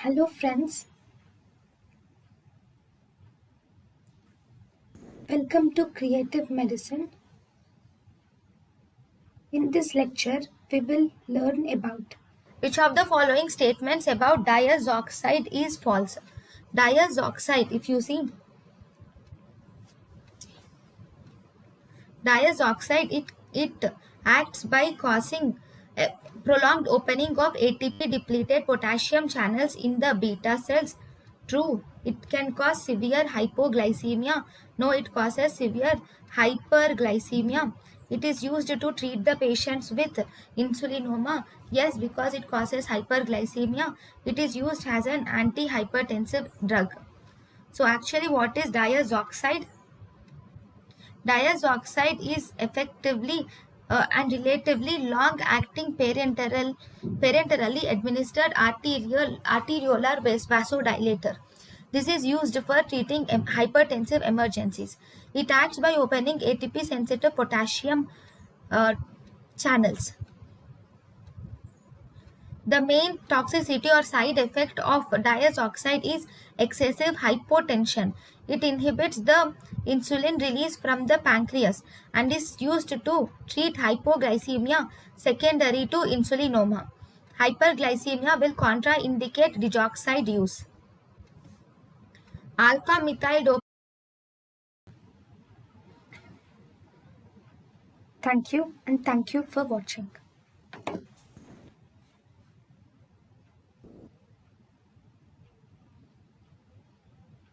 Hello friends, welcome to Creative Medicine. In this lecture, we will learn about Which of the following statements about diazoxide is false? Diazoxide, if you see, diazoxide it acts by causing a prolonged opening of ATP depleted potassium channels in the beta cells. True, it can cause severe hypoglycemia. No, it causes severe hyperglycemia. It is used to treat the patients with insulinoma. Yes, because it causes hyperglycemia. It is used as an antihypertensive drug. So actually, what is diazoxide? Diazoxide is effectively and relatively long-acting parenterally administered arteriolar vasodilator. This is used for treating hypertensive emergencies. It acts by opening ATP-sensitive potassium uh, channels. The main toxicity or side effect of diazoxide is excessive hypotension. It inhibits the insulin release from the pancreas and is used to treat hypoglycemia secondary to insulinoma. Hyperglycemia will contraindicate digoxide use. Alpha methyl thank you and thank you for watching.